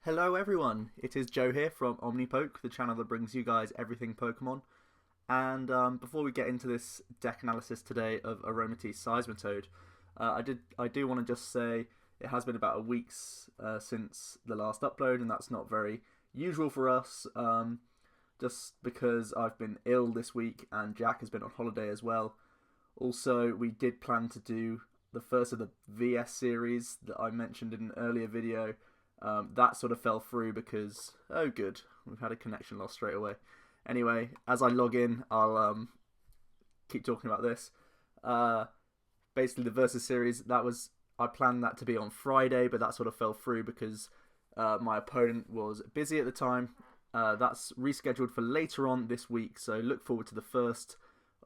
Hello everyone, it is Joe here from OmniPoke, the channel that brings you guys everything Pokemon. And before we get into this deck analysis today of Aromatisse Seismitoad, I do want to just say it has been about a week since the last upload, and that's not very usual for us, just because I've been ill this week and Jack has been on holiday as well. Also, we did plan to do the first of the VS series that I mentioned in an earlier video. That sort of fell through because, oh good, we've had a connection loss straight away. Anyway, as I log in, I'll keep talking about this. Basically, the Versus series, I planned that to be on Friday, but that sort of fell through because my opponent was busy at the time. That's rescheduled for later on this week, so look forward to the first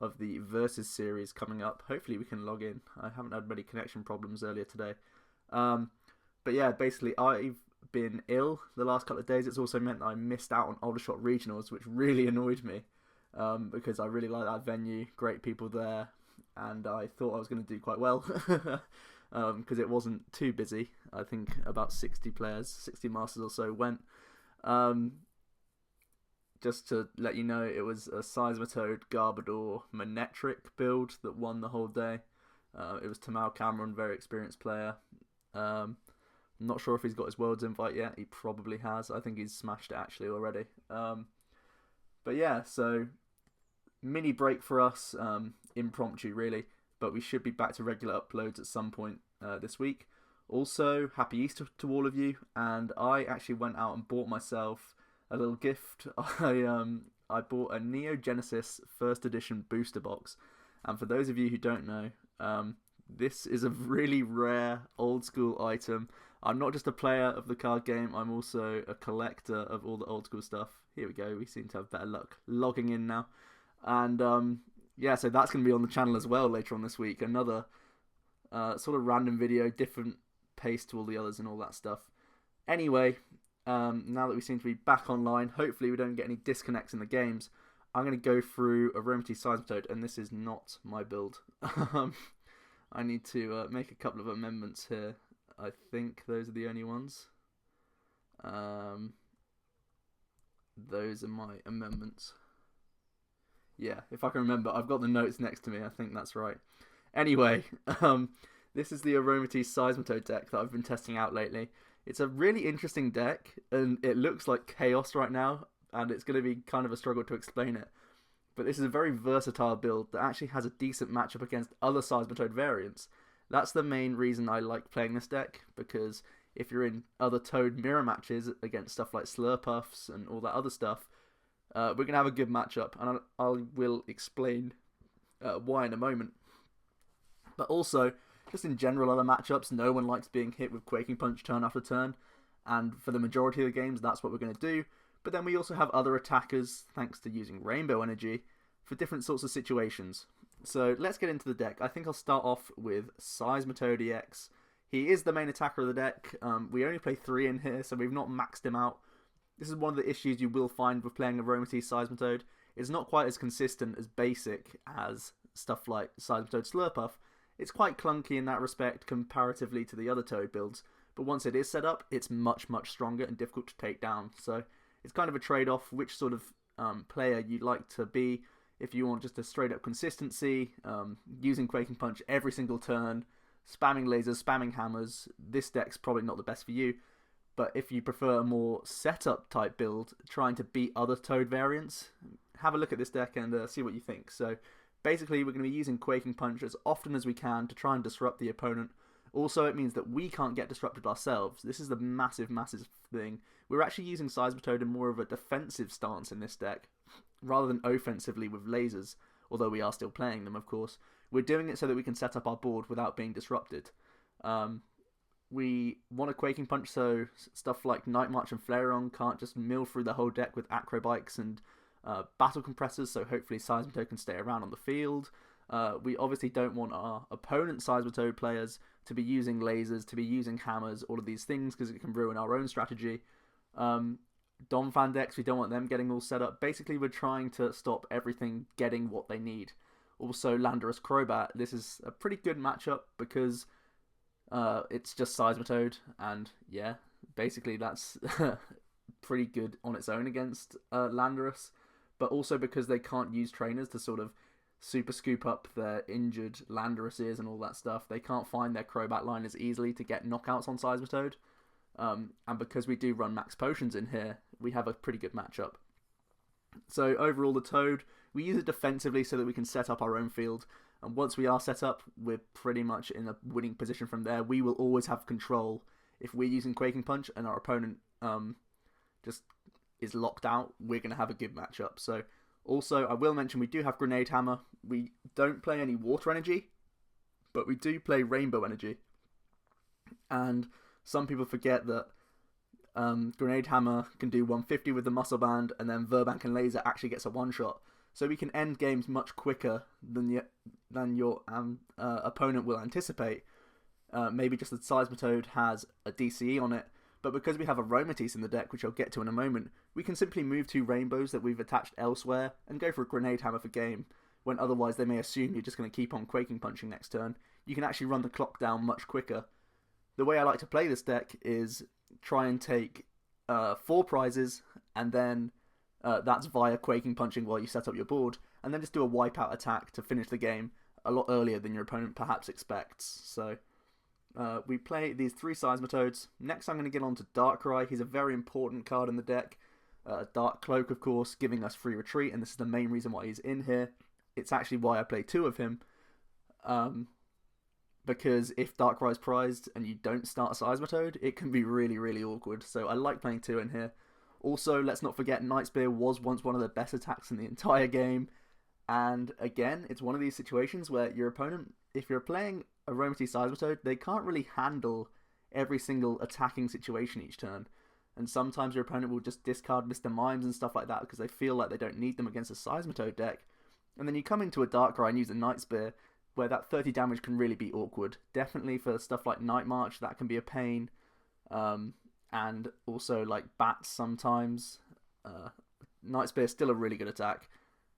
of the Versus series coming up. Hopefully we can log in. I haven't had many connection problems earlier today. But yeah, basically I've been ill the last couple of days. It's also meant that I missed out on Aldershot Regionals, which really annoyed me because I really like that venue, great people there, and I thought I was going to do quite well because it wasn't too busy. I think about 60 players, 60 masters or so went. Just to let you know, it was a Seismitoad, Garbodor, Manectric build that won the whole day. It was Tamal Cameron, very experienced player. I'm not sure if he's got his Worlds invite yet. He probably has. I think he's smashed it actually already. But yeah, so mini break for us, impromptu really, but we should be back to regular uploads at some point this week. Also, happy Easter to all of you, and I actually went out and bought myself a little gift. I bought a Neo Genesis first edition booster box, and for those of you who don't know, this is a really rare old school item. I'm not just a player of the card game, I'm also a collector of all the old school stuff. Here we go, we seem to have better luck logging in now. And yeah, so that's going to be on the channel as well later on this week. Another sort of random video, different pace to all the others and all that stuff. Anyway, now that we seem to be back online, hopefully we don't get any disconnects in the games. I'm going to go through Aromatisse Seismitoad, and this is not my build. I need to make a couple of amendments here. I think those are the only ones. Those are my amendments. Yeah, if I can remember. I've got the notes next to me. I think that's right. Anyway, this is the Aromatisse Seismitoad deck that I've been testing out lately. It's a really interesting deck, and it looks like chaos right now, and it's going to be kind of a struggle to explain it. But this is a very versatile build that actually has a decent matchup against other Seismitoad variants. That's the main reason I like playing this deck, because if you're in other Toad mirror matches against stuff like Slurpuffs and all that other stuff, we're going to have a good matchup, and I will explain why in a moment. But also, just in general other matchups, no one likes being hit with Quaking Punch turn after turn, and for the majority of the games that's what we're going to do. But then we also have other attackers, thanks to using Rainbow Energy, for different sorts of situations. So let's get into the deck. I think I'll start off with Seismitoad EX. He is the main attacker of the deck. We only play 3 in here, so we've not maxed him out. This is one of the issues you will find with playing Aromatisse Seismitoad. It's not quite as consistent as basic as stuff like Seismitoad Slurpuff. It's quite clunky in that respect comparatively to the other Toad builds, but once it is set up, it's much, much stronger and difficult to take down. So it's kind of a trade-off which sort of player you'd like to be. If you want just a straight up consistency, using Quaking Punch every single turn, spamming lasers, spamming hammers, this deck's probably not the best for you. But if you prefer a more setup type build, trying to beat other Toad variants, have a look at this deck and see what you think. So basically we're going to be using Quaking Punch as often as we can to try and disrupt the opponent. Also, it means that we can't get disrupted ourselves. This is the massive, massive thing. We're actually using Seismitoad in more of a defensive stance in this deck, rather than offensively with lasers, although we are still playing them, of course. We're doing it so that we can set up our board without being disrupted. We want a Quaking Punch so stuff like Night March and Flareon can't just mill through the whole deck with Acrobikes and Battle Compressors, so hopefully Seismitoad can stay around on the field. We obviously don't want our opponent Seismitoad players to be using lasers, to be using hammers, all of these things, because it can ruin our own strategy. Donphan decks, we don't want them getting all set up. Basically, we're trying to stop everything getting what they need. Also, Landorus Crobat, this is a pretty good matchup because it's just Seismitoad, and yeah, basically that's pretty good on its own against Landorus, but also because they can't use trainers to sort of super scoop up their injured Landoruses and all that stuff. They can't find their Crobat line as easily to get knockouts on Seismitoad. And because we do run max potions in here, we have a pretty good matchup. So overall, the Toad, we use it defensively so that we can set up our own field. And once we are set up, we're pretty much in a winning position from there. We will always have control. If we're using Quaking Punch and our opponent just is locked out, we're going to have a good matchup. So also, I will mention we do have Grenade Hammer. We don't play any Water Energy, but we do play Rainbow Energy. And some people forget that Grenade Hammer can do 150 with the Muscle Band, and then Verbank and Laser actually gets a one-shot. So we can end games much quicker than your opponent will anticipate. Maybe just the Seismitoad has a DCE on it, but because we have Aromatisse in the deck, which I'll get to in a moment, we can simply move 2 Rainbows that we've attached elsewhere and go for a Grenade Hammer for game, when otherwise they may assume you're just going to keep on Quaking Punching next turn. You can actually run the clock down much quicker. The way I like to play this deck is try and take 4 prizes, and then that's via Quaking Punching while you set up your board, and then just do a wipeout attack to finish the game a lot earlier than your opponent perhaps expects. So we play these 3 Seismitoads. Next I'm going to get on to Darkrai. He's a very important card in the deck. Dark Cloak, of course, giving us free retreat, and this is the main reason why he's in here. It's actually why I play 2 of him. Because if Darkrai's prized and you don't start a Seismitoad, it can be really, really awkward. So I like playing 2 in here. Also, let's not forget, Night Spear was once one of the best attacks in the entire game. And again, it's one of these situations where your opponent, if you're playing Aromatisse Seismitoad, they can't really handle every single attacking situation each turn. And sometimes your opponent will just discard Mr. Mimes and stuff like that because they feel like they don't need them against a Seismitoad deck. And then you come into a Darkrai and use a Night Spear, where that 30 damage can really be awkward. Definitely for stuff like Night March, that can be a pain. And also like Bats sometimes. Night Spear is still a really good attack.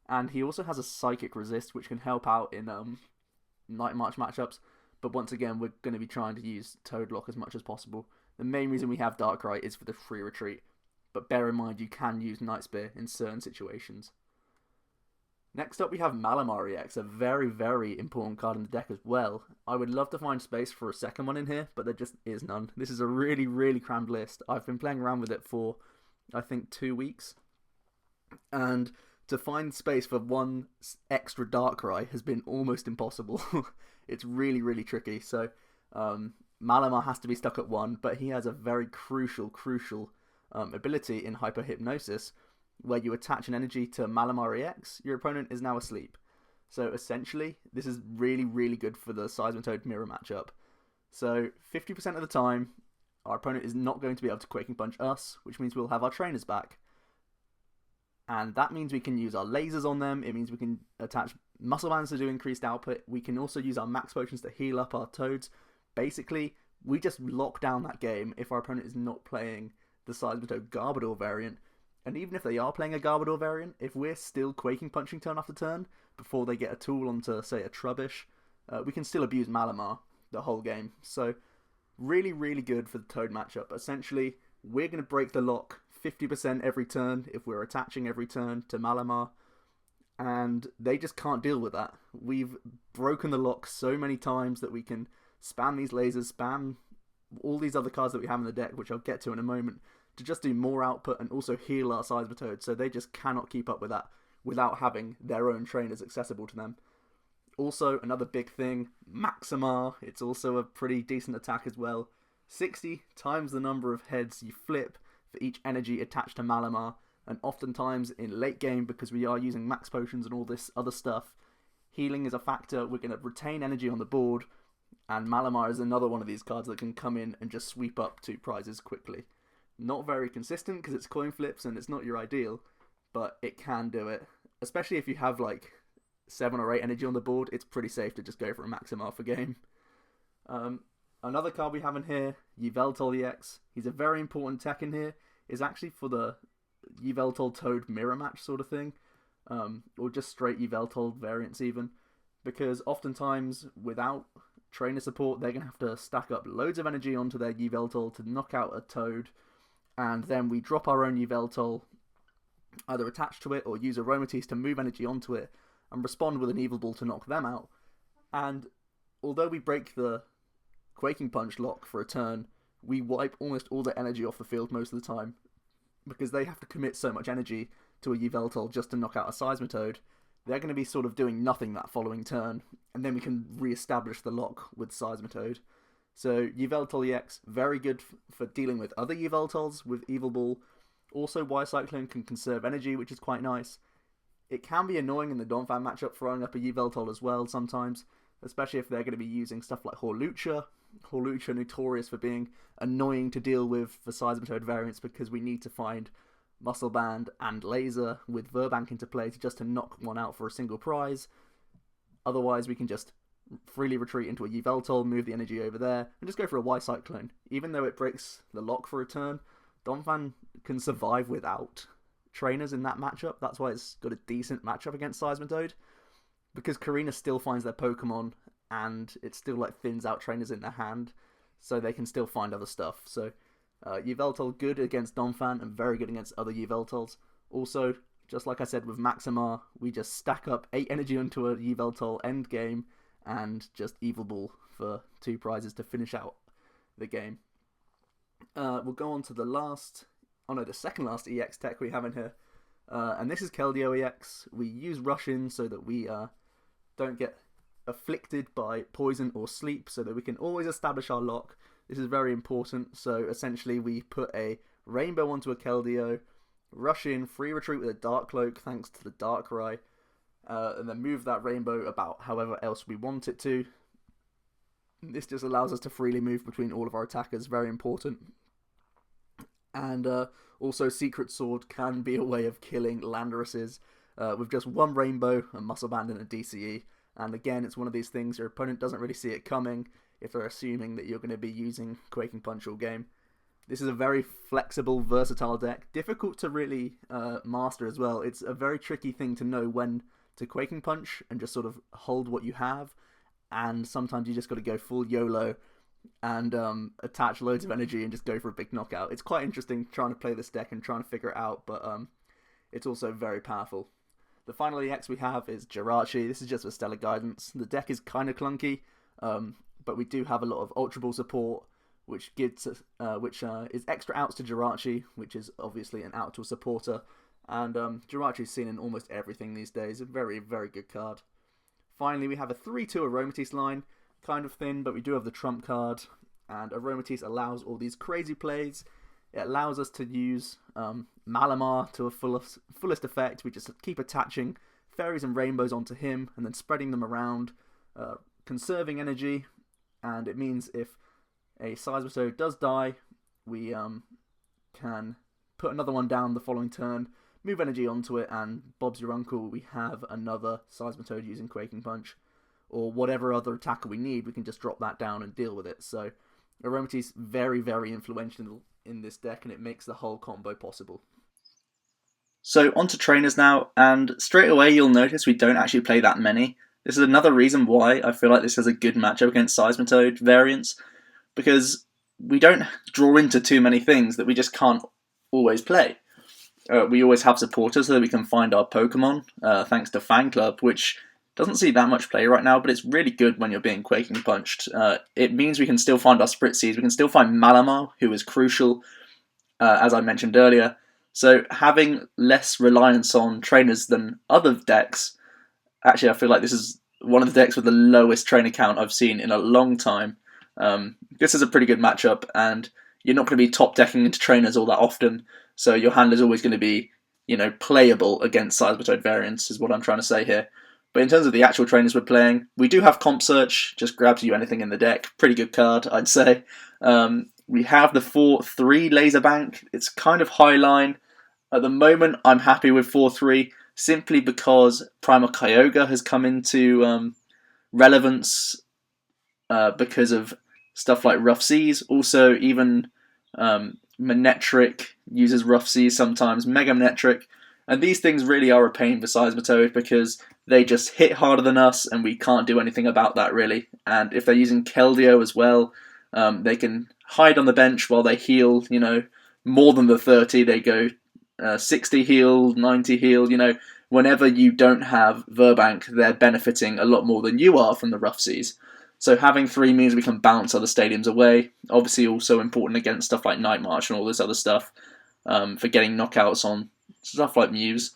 And he also has a Psychic Resist, which can help out in Night March matchups. But once again, we're going to be trying to use Toad Lock as much as possible. The main reason we have Darkrai is for the free retreat. But bear in mind, you can use Night Spear in certain situations. Next up we have Malamar EX, a very, very important card in the deck as well. I would love to find space for a second one in here, but there just is none. This is a really, really crammed list. I've been playing around with it for, I think, 2 weeks. And to find space for one extra Darkrai has been almost impossible. It's really, really tricky. So Malamar has to be stuck at 1, but he has a very crucial ability in Hyper Hypnosis, where you attach an energy to Malamar EX, your opponent is now asleep. So essentially, this is really, really good for the Seismitoad mirror matchup. So 50% of the time, our opponent is not going to be able to Quaking Punch us, which means we'll have our trainers back. And that means we can use our lasers on them, it means we can attach muscle bands to do increased output, we can also use our max potions to heal up our Toads. Basically, we just lock down that game if our opponent is not playing the Seismitoad Garbodor variant. And even if they are playing a Garbodor variant, if we're still Quaking Punching turn after turn, before they get a tool onto, say, a Trubbish, we can still abuse Malamar the whole game. So, really, really good for the Toad matchup. Essentially, we're going to break the lock 50% every turn if we're attaching every turn to Malamar, and they just can't deal with that. We've broken the lock so many times that we can spam these lasers, spam all these other cards that we have in the deck, which I'll get to in a moment, to just do more output and also heal our Seismitoad, so they just cannot keep up with that without having their own trainers accessible to them. Also, another big thing, Maximar, it's also a pretty decent attack as well. 60 times the number of heads you flip for each energy attached to Malamar, and oftentimes in late game, because we are using max potions and all this other stuff, healing is a factor. We're going to retain energy on the board, and Malamar is another one of these cards that can come in and just sweep up 2 prizes quickly. Not very consistent because it's coin flips and it's not your ideal, but it can do it. Especially if you have like 7 or 8 energy on the board, it's pretty safe to just go for a Maximar for game. Another card we have in here, Yveltal EX. He's a very important tech in here. Is actually for the Yveltal Toad mirror match sort of thing, or just straight Yveltal variants even, because oftentimes without trainer support, they're going to have to stack up loads of energy onto their Yveltal to knock out a Toad, and then we drop our own Yveltal, either attach to it or use Aromatisse to move energy onto it and respond with an Evil Ball to knock them out. And although we break the Quaking Punch lock for a turn, we wipe almost all their energy off the field most of the time, because they have to commit so much energy to a Yveltal just to knock out a Seismitoad. They're going to be sort of doing nothing that following turn, and then we can re-establish the lock with Seismitoad. So Yveltal EX, very good for dealing with other Yveltals with Evil Ball. Also, Y-Cyclone can conserve energy, which is quite nice. It can be annoying in the Donphan matchup throwing up a Yveltal as well sometimes, especially if they're going to be using stuff like Hawlucha. Hawlucha notorious for being annoying to deal with for Seismitoad variants, because we need to find Muscle Band and Laser with Verbank into play just to knock one out for a single prize. Otherwise, we can just freely retreat into a Yveltal, move the energy over there, and just go for a Y-Cyclone. Even though it breaks the lock for a turn, Donphan can survive without trainers in that matchup. That's why it's got a decent matchup against Seismitoad, because Karina still finds their Pokemon, and it still like thins out trainers in their hand, so they can still find other stuff. So Yveltal good against Donphan and very good against other Yveltals. Also, just like I said with Malamar, we just stack up 8 energy onto a Yveltal end game and just Evil Ball for 2 prizes to finish out the game. We'll go on to the second last EX tech we have in here, and this is Keldeo EX. We use Rush In so that we don't get afflicted by poison or sleep, so that we can always establish our lock. This is very important. So essentially we put a Rainbow onto a Keldeo, Rush In, free retreat with a Dark Cloak thanks to the Darkrai, and then move that Rainbow about however else we want it to. This just allows us to freely move between all of our attackers, very important. And also Secret Sword can be a way of killing Landorus's with just one Rainbow, a Muscle Band and a DCE. And again, it's one of these things your opponent doesn't really see it coming if they're assuming that you're going to be using Quaking Punch all game. This is a very flexible, versatile deck. Difficult to really master as well. It's a very tricky thing to know when to Quaking Punch and just sort of hold what you have. And sometimes you just got to go full YOLO and attach loads of energy and just go for a big knockout. It's quite interesting trying to play this deck and trying to figure it out, but it's also very powerful. The final EX we have is Jirachi. This is just for Stellar Guidance. The deck is kind of clunky, but we do have a lot of Ultra Ball support, which gives is extra outs to Jirachi, which is obviously an out to a supporter. And Jirachi is seen in almost everything these days. A very, very good card. Finally, we have a 3-2 Aromatisse line. Kind of thin, but we do have the trump card. And Aromatisse allows all these crazy plays. It allows us to use Malamar to a fullest effect. We just keep attaching fairies and rainbows onto him and then spreading them around, conserving energy. And it means if a Seismitoad does die, we can put another one down the following turn, move energy onto it, and Bob's your uncle, we have another Seismitoad using Quaking Punch. Or whatever other attacker we need, we can just drop that down and deal with it. So Aromatisse very, very influential in this deck, and it makes the whole combo possible. So on to trainers now, and straight away you'll notice we don't actually play that many. This is another reason why I feel like this has a good matchup against Seismitoad variants, because we don't draw into too many things that we just can't always play. We always have supporters so that we can find our Pokemon, thanks to Fan Club, which doesn't see that much play right now, but it's really good when you're being Quaking Punched. It means we can still find our Spritzees, we can still find Malamar, who is crucial, as I mentioned earlier. So having less reliance on trainers than other decks, actually I feel like this is one of the decks with the lowest trainer count I've seen in a long time. This is a pretty good matchup, and you're not going to be top decking into trainers all that often, so your hand is always going to be, playable against Seismitoad variants, is what I'm trying to say here. But in terms of the actual trainers we're playing, we do have Comp Search, just grabs you anything in the deck. Pretty good card, I'd say. We have the 4-3 Laser Bank. It's kind of high line. At the moment, I'm happy with 4-3, simply because Primal Kyogre has come into relevance because of stuff like Rough Seas. Also, even Manectric uses Rough Seas sometimes, Mega Manectric. And these things really are a pain for Seismitoad because they just hit harder than us and we can't do anything about that really. And if they're using Keldeo as well, they can hide on the bench while they heal, you know, more than the 30. They go 60 heal, 90 heal, you know. Whenever you don't have Verbank, they're benefiting a lot more than you are from the rough seas. So having 3 means we can bounce other stadiums away. Obviously also important against stuff like Night March and all this other stuff for getting knockouts on stuff like Muse.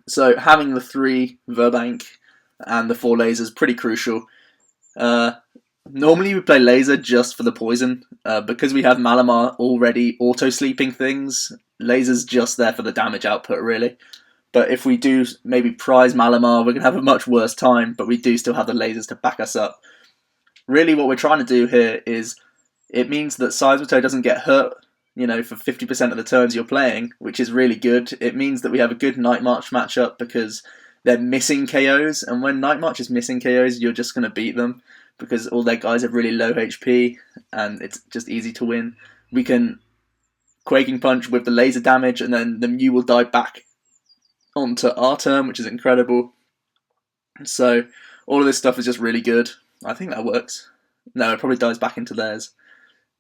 So having the 3 Verbank and the 4 lasers pretty crucial. Normally we play laser just for the poison. Because we have Malamar already auto-sleeping things, laser's just there for the damage output really. But if we do maybe prize Malamar, we're going to have a much worse time, but we do still have the lasers to back us up. Really what we're trying to do here is, it means that Seismitoad doesn't get hurt, you know, for 50% of the turns you're playing, which is really good. It means that we have a good Night March matchup because they're missing KOs, and when Night March is missing KOs, you're just going to beat them because all their guys have really low HP, and it's just easy to win. We can Quaking Punch with the laser damage, and then the Mew will die back onto our turn, which is incredible. So all of this stuff is just really good. I think that works. No, it probably dies back into theirs,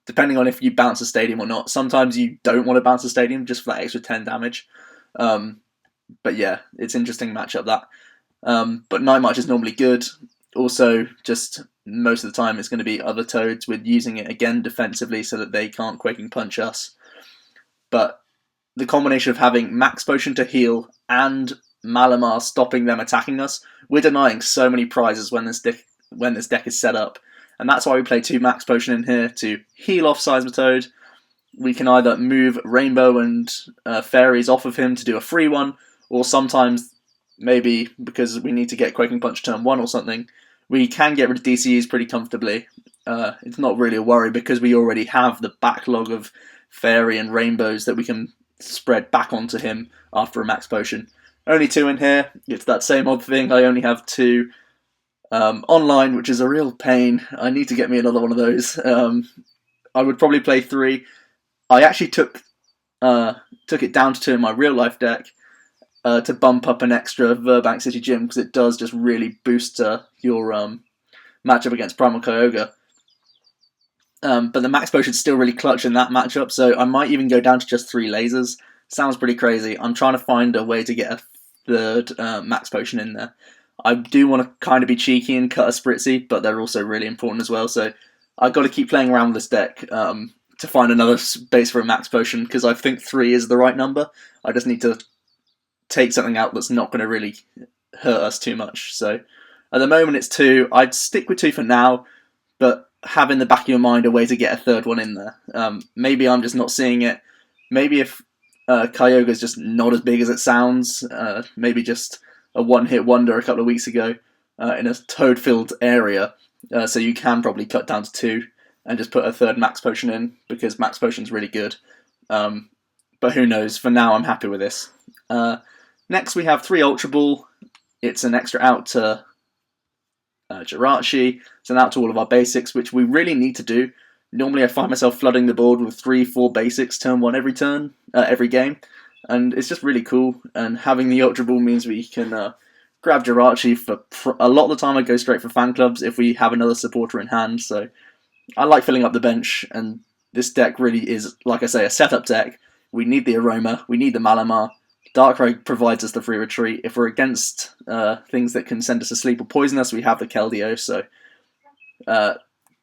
depending on if you bounce a stadium or not. Sometimes you don't want to bounce a stadium just for that extra 10 damage. But yeah, it's an interesting matchup that. But Night March is normally good. Also, just most of the time it's going to be other Toads with using it again defensively so that they can't Quaking Punch us. But the combination of having Max Potion to heal and Malamar stopping them attacking us, we're denying so many prizes when this deck is set up. And that's why we play 2 Max Potion in here to heal off Seismitoad. We can either move Rainbow and Fairies off of him to do a free one, or sometimes, maybe because we need to get Quaking Punch turn 1 or something, we can get rid of DCEs pretty comfortably. It's not really a worry because we already have the backlog of Fairy and Rainbows that we can spread back onto him after a Max Potion. Only 2 in here. It's that same odd thing. I only have 2 online, which is a real pain. I need to get me another one of those. I would probably play 3. I actually took it down to 2 in my real life deck to bump up an extra Verbank City Gym because it does just really boost your matchup against Primal Kyogre. But the Max Potion's still really clutch in that matchup, so I might even go down to just 3 lasers. Sounds pretty crazy. I'm trying to find a way to get a 3rd Max Potion in there. I do want to kind of be cheeky and cut a Spritzy, but they're also really important as well, so I've got to keep playing around with this deck to find another base for a Max Potion, because I think 3 is the right number. I just need to take something out that's not going to really hurt us too much. So at the moment it's 2. I'd stick with 2 for now, but have in the back of your mind a way to get a 3rd one in there. Maybe I'm just not seeing it. Maybe if Kyogre's just not as big as it sounds, maybe just a one-hit wonder a couple of weeks ago in a Toad-filled area, so you can probably cut down to 2 and just put a 3rd Max Potion in, because Max Potion's really good. But who knows, for now I'm happy with this. Next we have 3 Ultra Ball. It's an extra out to Jirachi. It's an out to all of our basics, which we really need to do. Normally I find myself flooding the board with 3-4 basics turn 1 every game, and it's just really cool. And having the Ultra Ball means we can grab Jirachi for a lot of the time. I go straight for fan clubs if we have another supporter in hand, so I like filling up the bench, and this deck really is, like I say, a setup deck. We need the Aroma, we need the Malamar. Darkrai provides us the free retreat. If we're against things that can send us to sleep or poison us, we have the Keldeo, so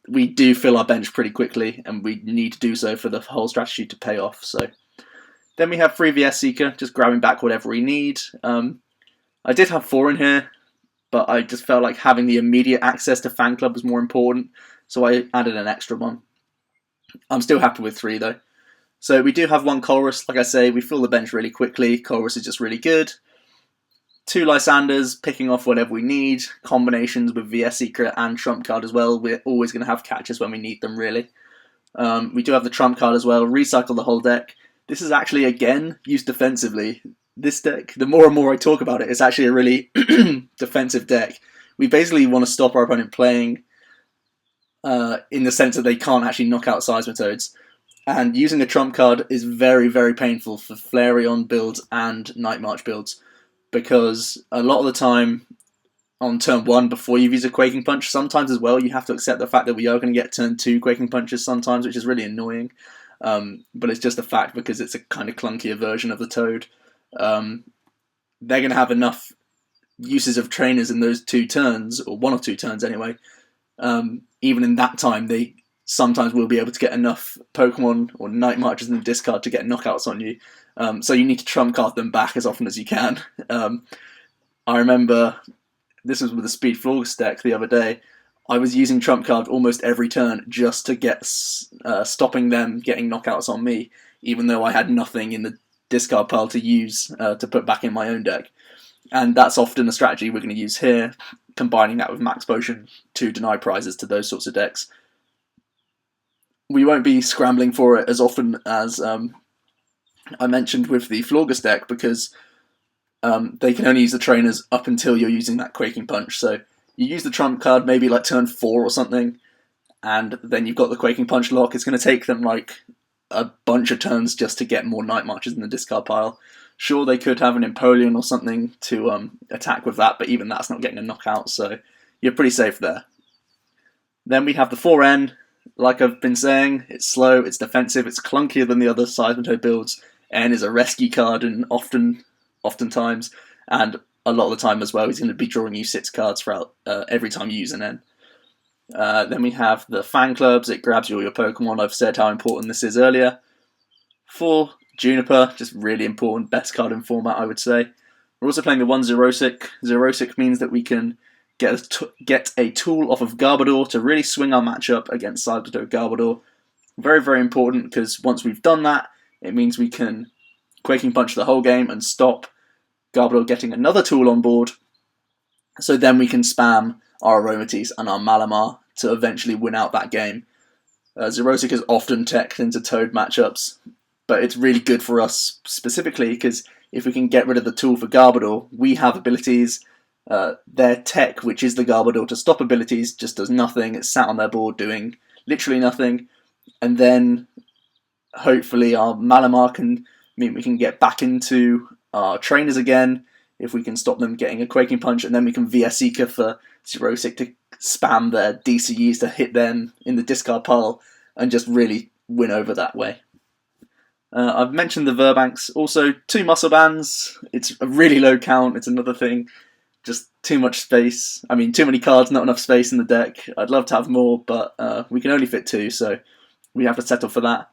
we do fill our bench pretty quickly, and we need to do so for the whole strategy to pay off. So then we have 3 VS Seeker, just grabbing back whatever we need. I did have 4 in here, but I just felt like having the immediate access to Fan Club was more important, so I added an extra one. I'm still happy with 3 though. So we do have 1 Colress. Like I say, we fill the bench really quickly. Colress is just really good. 2 Lysanders, picking off whatever we need. Combinations with VS Secret and Trump card as well. We're always going to have catches when we need them, really. We do have the Trump card as well. Recycle the whole deck. This is actually, again, used defensively. This deck, the more and more I talk about it, it's actually a really defensive deck. We basically want to stop our opponent playing in the sense that they can't actually knock out Seismitoads. And using a trump card is very, very painful for Flareon builds and Night March builds, because a lot of the time on turn 1, before you've used a Quaking Punch, sometimes as well you have to accept the fact that we are going to get turn 2 Quaking Punches sometimes, which is really annoying. But it's just a fact because it's a kind of clunkier version of the Toad. They're going to have enough uses of trainers in those 2 turns, or 1 or 2 turns anyway. Even in that time, they sometimes will be able to get enough Pokemon or Night Marches in the discard to get knockouts on you. So you need to trump card them back as often as you can. I remember this was with the Speed Flawless deck the other day. I was using trump card almost every turn just to get stopping them getting knockouts on me, even though I had nothing in the discard pile to use to put back in my own deck. And that's often a strategy we're going to use here, combining that with Max Potion to deny prizes to those sorts of decks. We won't be scrambling for it as often as I mentioned with the Flawless deck, because they can only use the trainers up until you're using that Quaking Punch. So you use the trump card maybe like turn 4 or something, and then you've got the Quaking Punch lock. It's going to take them like a bunch of turns just to get more Night Marches in the discard pile. Sure, they could have an Empoleon or something to attack with that, but even that's not getting a knockout, so you're pretty safe there. Then we have the 4N. Like I've been saying, it's slow, it's defensive, it's clunkier than the other Seismitoad builds. N is a rescue card, and oftentimes, and a lot of the time as well, he's going to be drawing you 6 cards throughout every time you use an N. Then we have the Fan Clubs. It grabs you all your Pokemon. I've said how important this is earlier. 4, Juniper, just really important, best card in format, I would say. We're also playing the 1 Xerosic. Xerosic means that we can get a tool off of Garbodor to really swing our matchup against Seismitoad Garbodor. Very, very important, because once we've done that, it means we can Quaking Punch the whole game and stop Garbodor getting another tool on board. So then we can spam our Aromatisse and our Malamar to eventually win out that game. Xerosic is often teched into Toad matchups, but it's really good for us specifically because if we can get rid of the tool for Garbodor, we have abilities. Their tech, which is the Garbodor to stop abilities, just does nothing. It's sat on their board doing literally nothing. And then hopefully our Malamar can mean we can get back into our trainers again if we can stop them getting a Quaking Punch, and then we can VS Seeker for Xerosic to spam their DCEs to hit them in the discard pile and just really win over that way. I've mentioned the Verbanks. Also, 2 Muscle Bands. It's a really low count. It's another thing. Just too much space. I mean, too many cards, not enough space in the deck. I'd love to have more, but we can only fit 2, so we have to settle for that.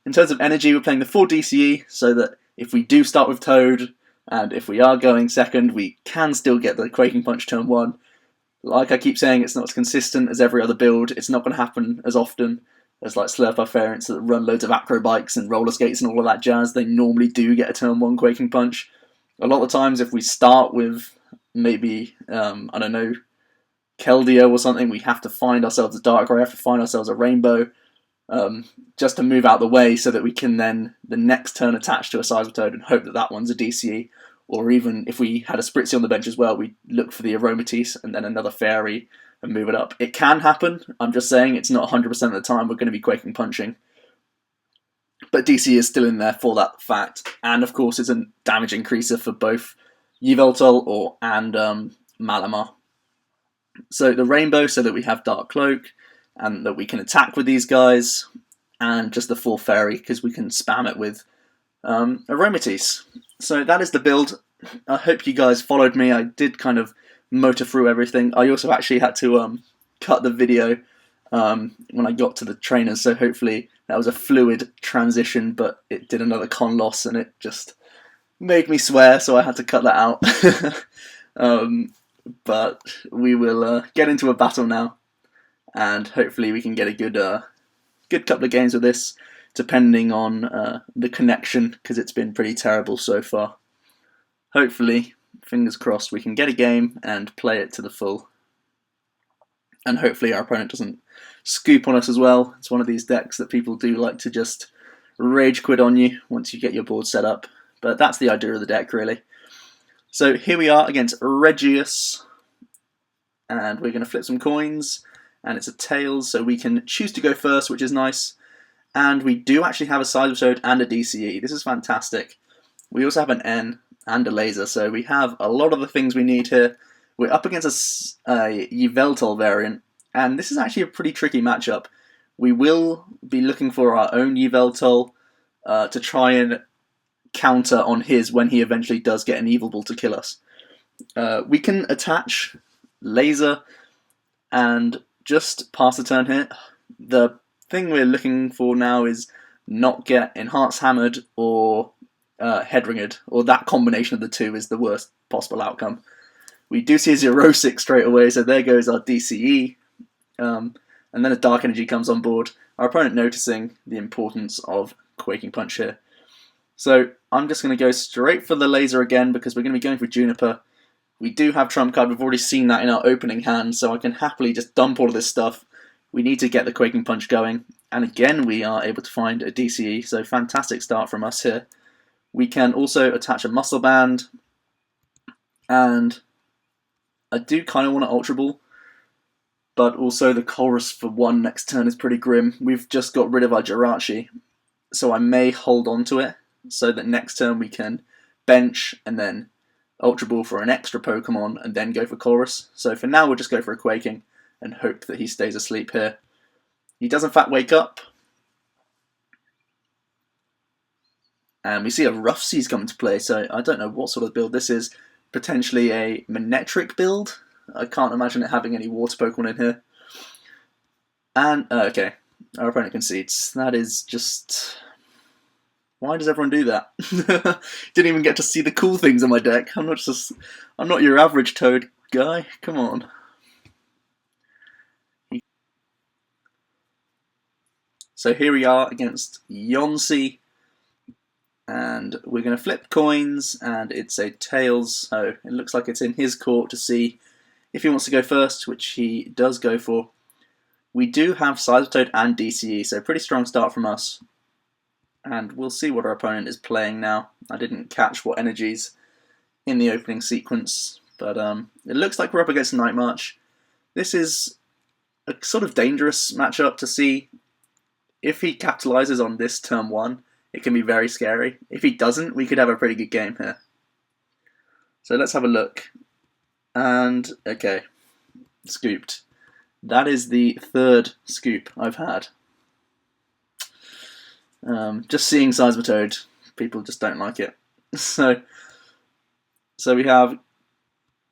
In terms of energy, we're playing the 4 DCE, so that if we do start with Toad, and if we are going second, we can still get the Quaking Punch turn 1. Like I keep saying, it's not as consistent as every other build. It's not going to happen as often as like Slurpuff variants that run loads of acrobikes and roller skates and all of that jazz. They normally do get a turn 1 Quaking Punch. A lot of the times, if we start with maybe, I don't know, Keldeo or something, we have to find ourselves a Darkrai, have to find ourselves a Rainbow, just to move out the way so that we can then, the next turn, attach to a Seismitoad and hope that that one's a DCE. Or even if we had a Spritzy on the bench as well, we look for the Aromatisse and then another Fairy and move it up. It can happen. I'm just saying it's not 100% of the time we're going to be Quaking Punching. But DC is still in there for that fact. And of course, it's a damage increaser for both Yveltal and Malamar. So the Rainbow, so that we have Dark Cloak and that we can attack with these guys. And just the 4 Fairy, because we can spam it with Aromatisse. So that is the build. I hope you guys followed me. I did kind of motor through everything. I also actually had to cut the video when I got to the trainers, so hopefully that was a fluid transition, but it did another con loss and it just made me swear, so I had to cut that out. But we will get into a battle now, and hopefully we can get a good couple of games with this, depending on the connection, because it's been pretty terrible so far. Hopefully, fingers crossed, we can get a game and play it to the full. And hopefully our opponent doesn't scoop on us as well. It's one of these decks that people do like to just rage quit on you once you get your board set up. But that's the idea of the deck, really. So here we are against Regius. And we're going to flip some coins. And it's a tails, so we can choose to go first, which is nice. And we do actually have a Seismitoad and a DCE. This is fantastic. We also have an N and a laser, so we have a lot of the things we need here. We're up against a Yveltal variant, and this is actually a pretty tricky matchup. We will be looking for our own Yveltal to try and counter on his when he eventually does get an Evil Ball to kill us. We can attach laser and just pass the turn here. The thing we're looking for now is not get Enhanced Hammered or Head Ringed, or that combination of the two is the worst possible outcome. We do see a 0-6 straight away, so there goes our DCE. And then a Dark Energy comes on board. Our opponent noticing the importance of Quaking Punch here. So I'm just going to go straight for the laser again because we're going to be going for Juniper. We do have Trump card, we've already seen that in our opening hand, so I can happily just dump all of this stuff. We need to get the Quaking Punch going, and again we are able to find a DCE, so fantastic start from us here. We can also attach a Muscle Band, and I do kind of want an Ultra Ball, but also the Chorus for 1 next turn is pretty grim. We've just got rid of our Jirachi, so I may hold on to it, so that next turn we can bench and then Ultra Ball for an extra Pokemon and then go for Chorus. So for now we'll just go for a Quaking and hope that he stays asleep here. He does in fact wake up. And we see a Rough Seas come into play, so I don't know what sort of build this is. Potentially a Manectric build. I can't imagine it having any Water Pokemon in here. And, okay, our opponent concedes. That is just... Why does everyone do that? Didn't even get to see the cool things in my deck. I'm not your average Toad guy. Come on. So here we are against Yonsei. And we're going to flip coins, and it's a Tails, so it looks like it's in his court to see if he wants to go first, which he does go for. We do have Seismitoad and DCE, so pretty strong start from us. And we'll see what our opponent is playing now. I didn't catch what energies in the opening sequence, but it looks like we're up against Night March. This is a sort of dangerous matchup to see. If he capitalizes on this turn 1, it can be very scary. If he doesn't, we could have a pretty good game here. So let's have a look. And, okay, scooped. That is the 3rd scoop I've had. Just seeing Seismitoad, people just don't like it. So we have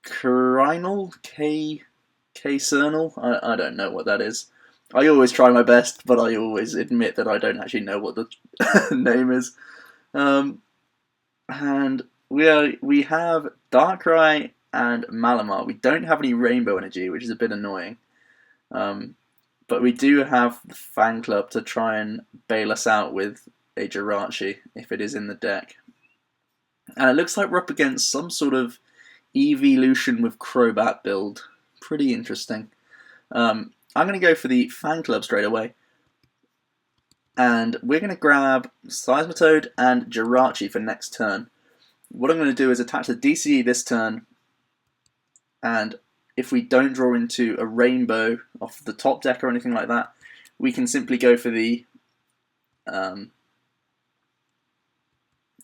Crinal, K-Cernal? I don't know what that is. I always try my best, but I always admit that I don't actually know what the name is. And we have Darkrai and Malamar. We don't have any Rainbow Energy, which is a bit annoying. But we do have the Fan Club to try and bail us out with a Jirachi, if it is in the deck. And it looks like we're up against some sort of Evolution with Crobat build. Pretty interesting. I'm going to go for the Fan Club straight away. And we're going to grab Seismitoad and Jirachi for next turn. What I'm going to do is attach the DCE this turn. And if we don't draw into a Rainbow off the top deck or anything like that, we can simply go for the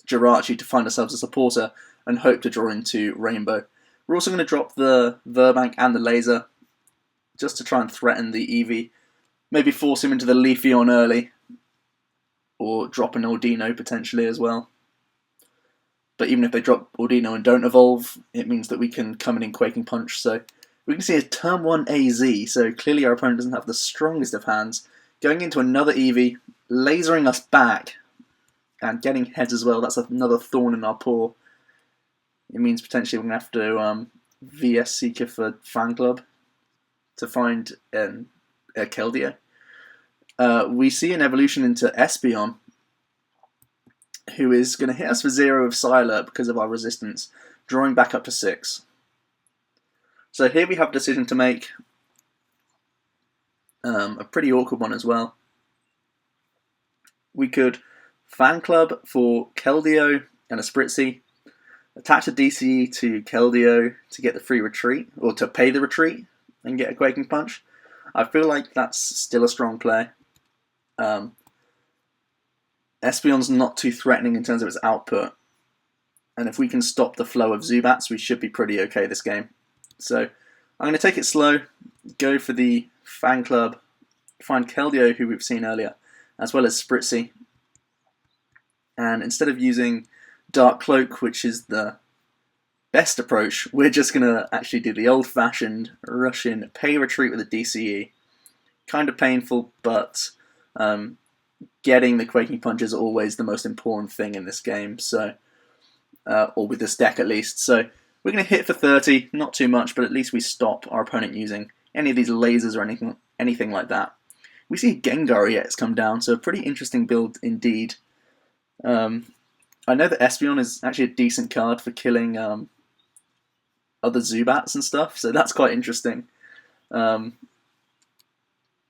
Jirachi to find ourselves a supporter and hope to draw into Rainbow. We're also going to drop the Verbank and the Laser, just to try and threaten the Eevee. Maybe force him into the Leafeon early. Or drop an Ordino potentially as well. But even if they drop Ordino and don't evolve, it means that we can come in Quaking Punch. So we can see a turn 1 AZ, so clearly our opponent doesn't have the strongest of hands. Going into another Eevee, lasering us back, and getting heads as well. That's another thorn in our paw. It means potentially we're going to have to VS Seeker for Fan Club to find a Keldeo. We see an evolution into Espeon, who is going to hit us for 0 with Psylurp because of our resistance, drawing back up to 6. So here we have a decision to make, a pretty awkward one as well. We could Fan Club for Keldeo and a Spritzy, attach a DCE to Keldeo to get the free retreat, or to pay the retreat and get a Quaking Punch. I feel like that's still a strong play. Espeon's not too threatening in terms of its output. And if we can stop the flow of Zubats, we should be pretty okay this game. So I'm going to take it slow, go for the Fan Club, find Keldeo, who we've seen earlier, as well as Spritzy. And instead of using Dark Cloak, which is the best approach, we're just going to actually do the old-fashioned rush in, pay retreat with a DCE. Kind of painful, but getting the Quaking Punch is always the most important thing in this game, so or with this deck at least. So we're going to hit for 30, not too much, but at least we stop our opponent using any of these lasers or anything like that. We see Gengar EX come down, so a pretty interesting build indeed. I know that Espeon is actually a decent card for killing other Zubats and stuff, so that's quite interesting.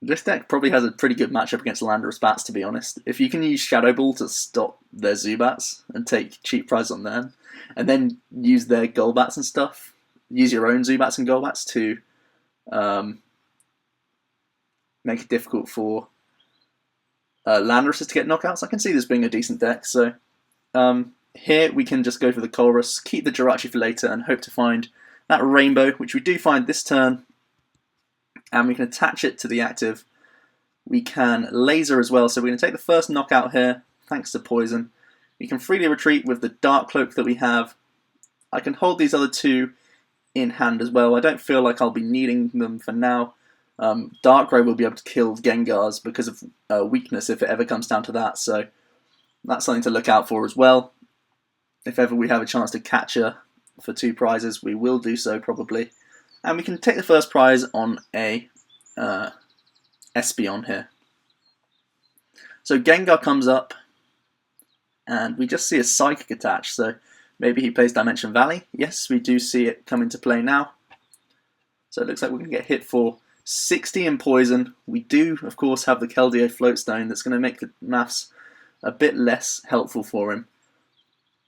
This deck probably has a pretty good matchup against Landorus Bats, to be honest. If you can use Shadow Ball to stop their Zubats and take cheap price on them, and then use their Golbats and stuff, use your own Zubats and Golbats to make it difficult for Landorus to get knockouts, I can see this being a decent deck. So here we can just go for the Colress, keep the Jirachi for later, and hope to find that Rainbow, which we do find this turn. And we can attach it to the active. We can laser as well, so we're going to take the first knockout here, thanks to Poison. We can freely retreat with the Dark Cloak that we have. I can hold these other two in hand as well. I don't feel like I'll be needing them for now. Darkrai will be able to kill Gengars because of weakness if it ever comes down to that, so that's something to look out for as well. If ever we have a chance to catch her for 2 prizes, we will do so probably. And we can take the first prize on a Espeon here. So Gengar comes up, and we just see a Psychic attached, so maybe he plays Dimension Valley. Yes, we do see it come into play now. So it looks like we're going to get hit for 60 in Poison. We do, of course, have the Keldeo Floatstone that's going to make the maths a bit less helpful for him.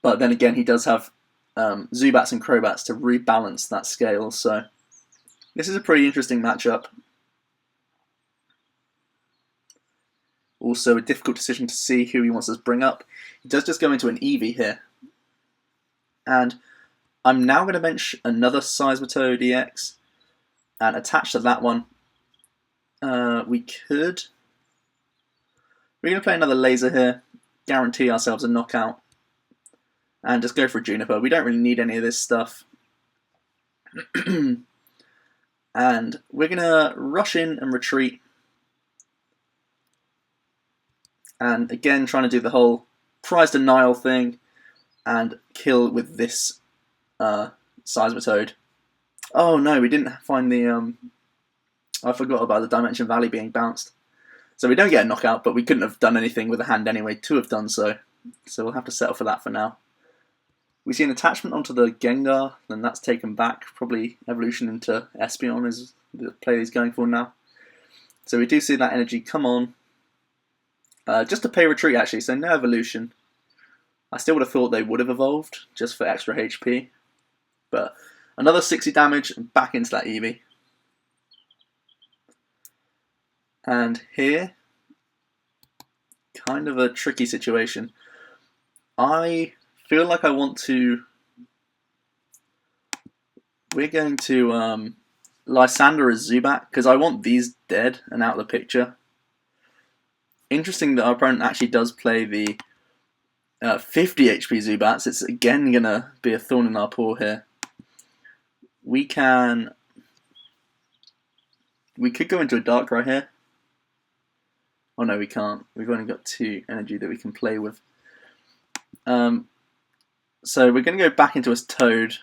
But then again, he does have Zubats and Crobats to rebalance that scale, so this is a pretty interesting matchup. Also a difficult decision to see who he wants to bring up. He does just go into an Eevee here. And I'm now going to bench another Seismitoad EX and attach to that one. We're going to play another Laser here, guarantee ourselves a knockout, and just go for a Juniper. We don't really need any of this stuff. And we're going to rush in and retreat. And again, trying to do the whole prize denial thing and kill with this Seismitoad. Oh no, we didn't find the... I forgot about the Dimension Valley being bounced. So we don't get a knockout, but we couldn't have done anything with a hand anyway to have done so. So we'll have to settle for that for now. We see an attachment onto the Gengar, and that's taken back. Probably evolution into Espeon is the play he's going for now. So we do see that energy come on. Just a pay retreat actually, so no evolution. I still would have thought they would have evolved, just for extra HP. But another 60 damage, and back into that Eevee. And here, kind of a tricky situation. I feel like I want to... We're going to Lysander as Zubat, because I want these dead and out of the picture. Interesting that our opponent actually does play the 50 HP Zubats. It's again going to be a thorn in our paw here. We could go into a Darkrai here. Oh no, we can't. We've only got 2 energy that we can play with. So we're going to go back into a Toad.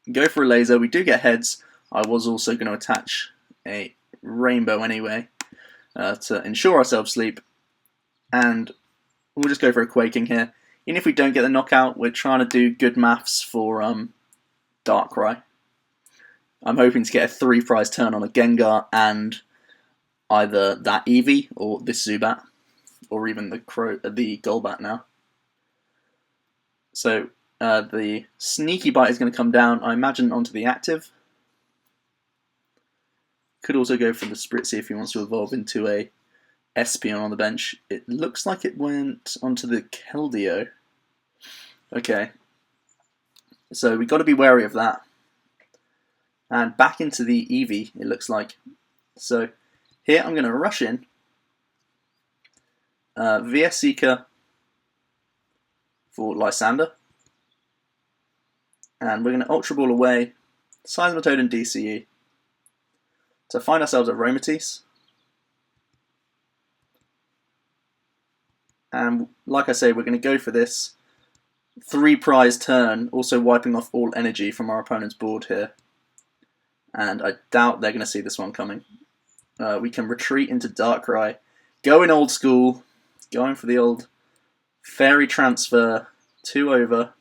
Go for a Laser. We do get heads. I was also going to attach a Rainbow anyway to ensure ourselves sleep. And we'll just go for a Quaking here. Even if we don't get the knockout, we're trying to do good maths for Darkrai. I'm hoping to get a 3 prize turn on a Gengar and either that Eevee or this Zubat, or even the Golbat now. So the Sneaky Bite is going to come down, I imagine, onto the active. Could also go for the Spritzy if he wants to evolve into a Espeon on the bench. It looks like it went onto the Keldeo. Okay. So we've got to be wary of that. And back into the Eevee, it looks like. So here I'm going to rush in. VS Seeker for Lysander. And we're going to Ultra Ball away Seismitoad and DCE to find ourselves Aromatisse. And like I say, we're going to go for this 3-prize turn, also wiping off all energy from our opponent's board here. And I doubt they're going to see this one coming. We can retreat into Darkrai, going old school, going for the old Fairy Transfer, 2 over,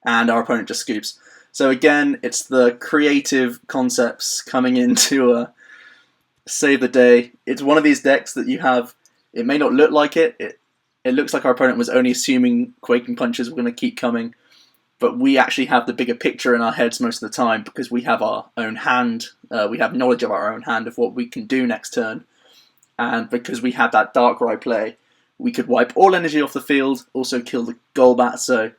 and our opponent just scoops. So again, it's the creative concepts coming in to save the day. It's one of these decks that you have, it may not look like it. It looks like our opponent was only assuming Quaking Punches were going to keep coming, but we actually have the bigger picture in our heads most of the time because we have our own hand, we have knowledge of our own hand of what we can do next turn, and because we had that Darkrai play, we could wipe all energy off the field, also kill the Golbat, so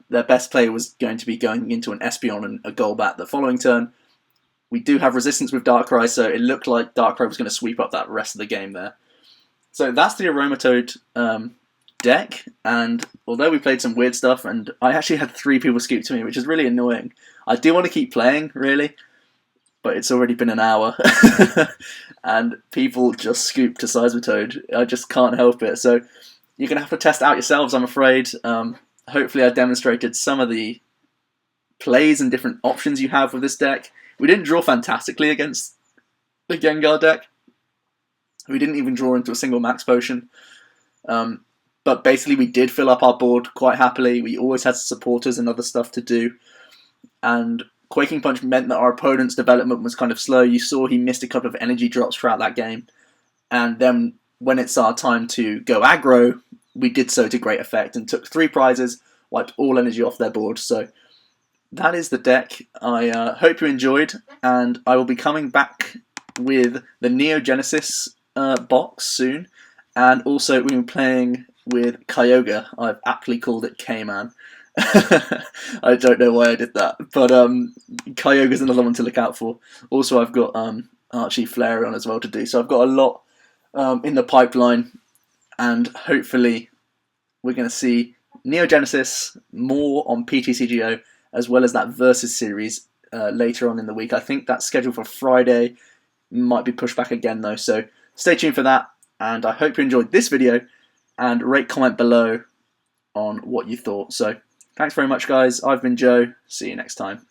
their best play was going to be going into an Espeon and a Golbat the following turn. We do have resistance with Darkrai, so it looked like Darkrai was going to sweep up that rest of the game there. So that's the Aromatoad deck, and although we played some weird stuff, and I actually had 3 people scoop to me, which is really annoying. I do want to keep playing, really, but it's already been an hour, and people just scoop to Seismitoad. I just can't help it. So you're going to have to test out yourselves, I'm afraid. Hopefully I demonstrated some of the plays and different options you have with this deck. We didn't draw fantastically against the Gengar deck. We didn't even draw into a single max potion. But basically we did fill up our board quite happily. We always had supporters and other stuff to do. And Quaking Punch meant that our opponent's development was kind of slow. You saw he missed a couple of energy drops throughout that game. And then when it's our time to go aggro, we did so to great effect and took 3 prizes, wiped all energy off their board. So that is the deck. I hope you enjoyed, and I will be coming back with the Neo Genesis box soon, and also we'll be playing with Kyogre. I've aptly called it K-Man. I don't know why I did that, but Kyogre's another one to look out for. Also, I've got Archie Flareon as well to do, so I've got a lot in the pipeline, and hopefully we're going to see Neo Genesis more on PTCGO, as well as that Versus series later on in the week. I think that's scheduled for Friday. Might be pushed back again though, so stay tuned for that, and I hope you enjoyed this video, and rate, comment below on what you thought. So thanks very much guys, I've been Joe, see you next time.